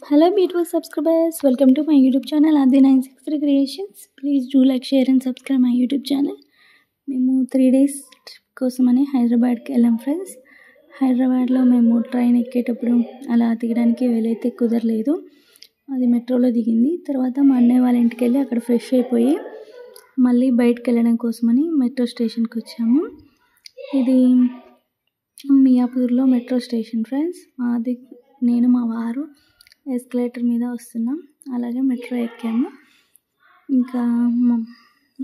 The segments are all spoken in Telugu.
Hello, beautiful subscribers. Welcome to my YouTube channel, Adi963 Creations. Please do like, share, and subscribe my YouTube channel. మేము 3 days ట్రిప్ కోసమని హైదరాబాద్కి వెళ్ళాం ఫ్రెండ్స్. హైదరాబాద్లో మేము ట్రైన్ ఎక్కేటప్పుడు అలా దిగడానికి వీలైతే కుదరలేదు. అది మెట్రోలో దిగింది. తర్వాత మా అన్నయ్య వాళ్ళ ఇంటికి వెళ్ళి అక్కడ ఫ్రెష్ అయిపోయి మళ్ళీ బయటకు వెళ్ళడం కోసమని మెట్రో స్టేషన్కి వచ్చాము. ఇది మియాపూర్లో మెట్రో స్టేషన్ ఫ్రెండ్స్. అది నేను మా వారు ఎస్కలేటర్ మీద వస్తున్నాం. అలాగే మెట్రో ఎక్కాము. ఇంకా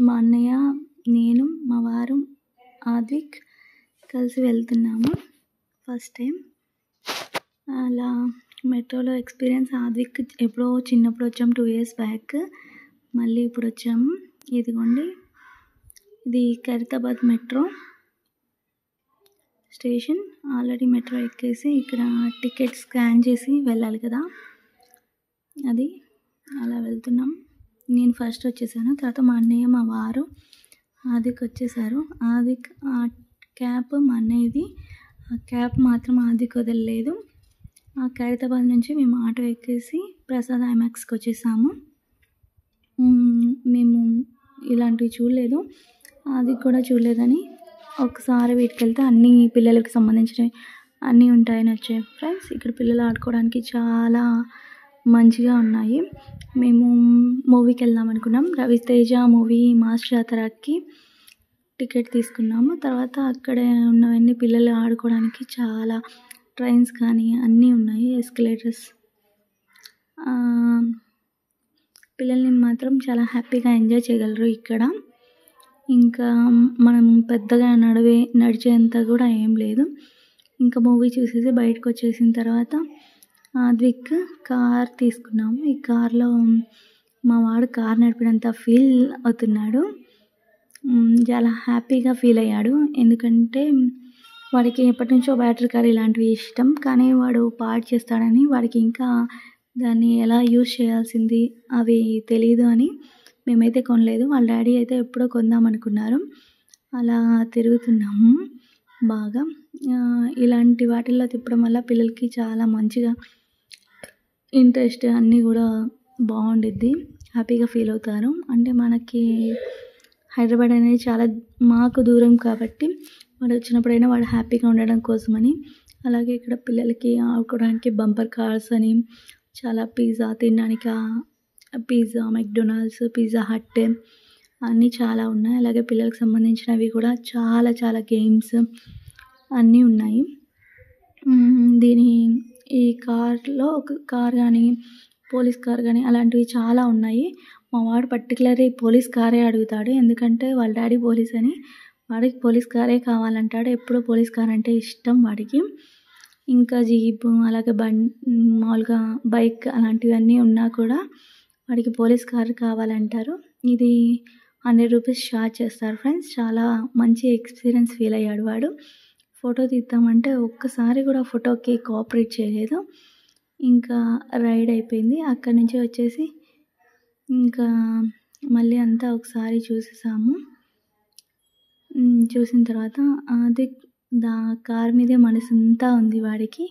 మా అన్నయ్య, నేను, మా వారు, ఆద్విక్ కలిసి వెళ్తున్నాము ఫస్ట్ టైం. అలా మెట్రోలో ఎక్స్పీరియన్స్ ఆద్విక్ ఎప్పుడో చిన్నప్పుడు వచ్చాము, 2 years బ్యాక్. మళ్ళీ ఇప్పుడు వచ్చాము. ఇదిగోండి, ఇది Khairatabad metro station. Already metro ఎక్కేసి ఇక్కడ టికెట్ స్కాన్ చేసి వెళ్ళాలి కదా, అది అలా వెళ్తున్నాం. నేను ఫస్ట్ వచ్చేసాను. తర్వాత మా అన్నయ్య, మా వారు, ఆదిక్ వచ్చేసారు. ఆదిక్ ఆ క్యాప్ మా అన్నయ్యది. ఆ క్యాప్ మాత్రం ఆదిక్ వదలలేదు. ఆ ఖైరతాబాద్ నుంచి మేము ఆటో ఎక్కేసి ప్రసాద్ ఐమాక్స్కి వచ్చేసాము. మేము ఇలాంటివి చూడలేదు, ఆదిక్ కూడా చూడలేదని ఒకసారి వీటికి వెళ్తే అన్ని పిల్లలకి సంబంధించినవి అన్నీ ఉంటాయని వచ్చాయి ఫ్రెండ్స్. ఇక్కడ పిల్లలు ఆడుకోవడానికి చాలా మంచిగా ఉన్నాయి. మేము మూవీకి వెళ్దాం అనుకున్నాం. రవితేజ మూవీ మాస్ జాతరకి టికెట్ తీసుకున్నాము. తర్వాత అక్కడే ఉన్నవన్నీ పిల్లలు ఆడుకోవడానికి చాలా ట్రైన్స్ కానీ అన్నీ ఉన్నాయి, ఎస్కలేటర్స్. పిల్లల్ని మాత్రం చాలా హ్యాపీగా ఎంజాయ్ చేయగలరు ఇక్కడ. ఇంకా మనం పెద్దగా నడిచేంత కూడా ఏం లేదు. ఇంకా మూవీ చూసేసి బయటకు వచ్చేసిన తర్వాత ఆద్విక్ కార్ తీసుకున్నాము. ఈ కార్లో మా వాడు కార్ నడిపినంత ఫీల్ అవుతున్నాడు. చాలా హ్యాపీగా ఫీల్ అయ్యాడు. ఎందుకంటే వాడికి ఎప్పటి నుంచో బ్యాటరీ కార్ ఇలాంటివి ఇష్టం, కానీ వాడు పాడు చేస్తాడని, వాడికి ఇంకా దాన్ని ఎలా యూజ్ చేయాల్సింది అవి తెలీదు అని మేమైతే కొనలేదు. వాళ్ళ డాడీ అయితే ఎప్పుడో కొందాం అనుకున్నారు. అలా తిరుగుతున్నాము బాగా. ఇలాంటి వాటిల్లో తిప్పడం వల్ల పిల్లలకి చాలా మంచిగా ఇంట్రెస్ట్ అన్నీ కూడా బాగుండిద్ది, హ్యాపీగా ఫీల్ అవుతారు. అంటే మనకి హైదరాబాద్ అనేది చాలా మాకు దూరం కాబట్టి వాడు వచ్చినప్పుడైనా వాడు హ్యాపీగా ఉండడం కోసమని. అలాగే ఇక్కడ పిల్లలకి ఆడుకోవడానికి బంపర్ కార్స్ అని, చాలా పిజ్జా తినడానికి, పిజ్జా, మెక్డొనాల్డ్స్, పిజ్జా హట్ అన్నీ చాలా ఉన్నాయి. అలాగే పిల్లలకు సంబంధించినవి కూడా చాలా చాలా గేమ్స్ అన్నీ ఉన్నాయి. ఈ కార్లో ఒక కార్ కానీ, పోలీస్ కార్ కానీ అలాంటివి చాలా ఉన్నాయి. మా వాడు పర్టికులర్గా ఈ పోలీస్ కారే అడుగుతాడు. ఎందుకంటే వాళ్ళ డాడీ పోలీస్ అని, వాడికి పోలీస్ కారే కావాలంటాడు. ఎప్పుడూ పోలీస్ కార్ అంటే ఇష్టం వాడికి. ఇంకా జీప్, అలాగే మామూలుగా బైక్ అలాంటివన్నీ ఉన్నా కూడా వాడికి పోలీస్ కార్ కావాలంటారు. ఇది 100 rupees ఛార్జ్ చేస్తారు ఫ్రెండ్స్. చాలా మంచి ఎక్స్పీరియన్స్ ఫీల్ అయ్యాడు వాడు. ఫోటో తీద్దామంటే ఒక్కసారి కూడా ఫోటోకి కోఆపరేట్ చేయలేదు. ఇంకా రైడ్ అయిపోయింది. అక్కడి నుంచి వచ్చేసి ఇంకా మళ్ళీ అంతా ఒకసారి చూసేసాము. చూసిన తర్వాత అది కార్ మీదే మనసంతా ఉంది వాడికి.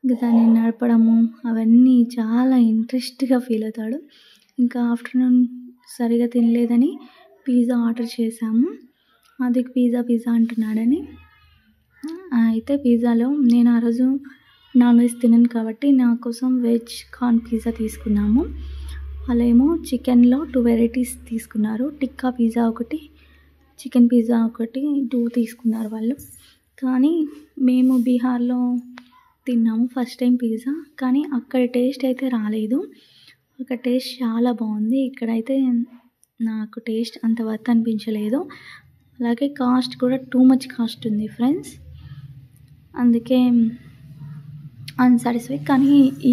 ఇంకా దాన్ని నడపడము అవన్నీ చాలా ఇంట్రెస్ట్గా ఫీల్ అవుతాడు. ఇంకా ఆఫ్టర్నూన్ సరిగా తినలేదని పిజ్జా ఆర్డర్ చేసాము. అది పిజ్జా అంటున్నాడని. అయితే పిజ్జాలో నేను ఆ రోజు నాన్ వెజ్ తినను కాబట్టి నా కోసం వెజ్ కార్న్ పిజ్జా తీసుకున్నాము. వాళ్ళేమో చికెన్లో 2 varieties తీసుకున్నారు. టిక్కా పిజ్జా ఒకటి, చికెన్ పిజ్జా ఒకటి, 2 తీసుకున్నారు వాళ్ళు. కానీ మేము బీహార్లో తిన్నాము ఫస్ట్ టైం పిజ్జా, కానీ అక్కడ టేస్ట్ అయితే రాలేదు. అక్కడ టేస్ట్ చాలా బాగుంది. ఇక్కడైతే నాకు టేస్ట్ అంత వర్త్ అనిపించలేదు. అలాగే కాస్ట్ కూడా టూ మచ్ కాస్ట్ ఉంది ఫ్రెండ్స్. అందుకే అన్సాటిస్ఫై. కానీ ఈ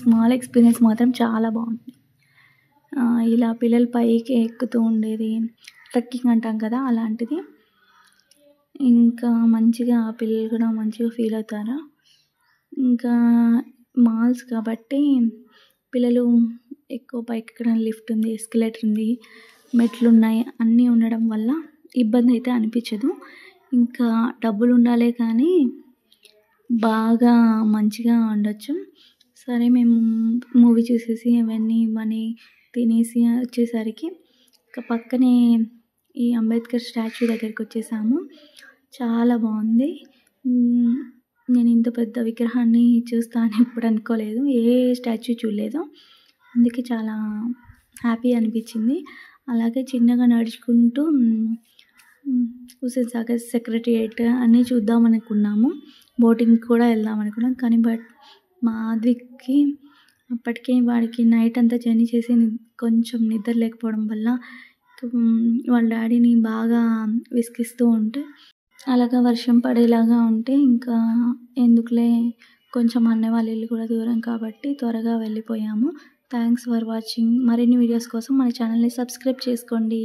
స్మాల్ ఎక్స్పీరియన్స్ మాత్రం చాలా బాగుంది. ఇలా పిల్లలు పైకి ఎక్కుతూ ఉండేది, ట్రెక్కింగ్ అంటాం కదా, అలాంటిది. ఇంకా మంచిగా పిల్లలు కూడా మంచిగా ఫీల్ అవుతారు. ఇంకా మాల్స్ కాబట్టి పిల్లలు ఎక్కువ పైకి ఎక్కడం, లిఫ్ట్ ఉంది, ఎస్కలేటర్ ఉంది, మెట్లు ఉన్నాయి, అన్నీ ఉండడం వల్ల ఇబ్బంది అయితే అనిపించదు. ఇంకా డబ్బులు ఉండాలే కానీ బాగా మంచిగా ఉండొచ్చు. సరే మేము మూవీ చూసేసి అవన్నీ తినేసి వచ్చేసరికి పక్కనే ఈ అంబేద్కర్ స్టాచ్యూ దగ్గరికి వచ్చేసాము. చాలా బాగుంది. నేను ఇంత పెద్ద విగ్రహాన్ని చూస్తా అని ఎప్పుడు అనుకోలేదు. ఏ స్టాచ్యూ చూడలేదు. అందుకే చాలా హ్యాపీ అనిపించింది. అలాగే చిన్నగా నడుచుకుంటూ హుస్సేన్ సాగర్ సెక్రటేరియట్ అన్నీ చూద్దాం అనుకున్నాము. బోటింగ్కి కూడా వెళ్దాం అనుకున్నాం. కానీ మా ఆద్విక్కి అప్పటికే వాడికి నైట్ అంతా జర్నీ చేసి కొంచెం నిద్ర లేకపోవడం వల్ల వాళ్ళ డాడీని బాగా విసిగిస్తూ ఉంటే, అలాగా వర్షం పడేలాగా ఉంటే ఇంకా ఎందుకులే, కొంచెం అన్నయ్య వాళ్ళ ఇల్లు కూడా దూరం కాబట్టి త్వరగా వెళ్ళిపోయాము. Thanks for watching. మరిన్ని వీడియోస్ కోసం మన ఛానల్ని సబ్స్క్రైబ్ చేసుకోండి.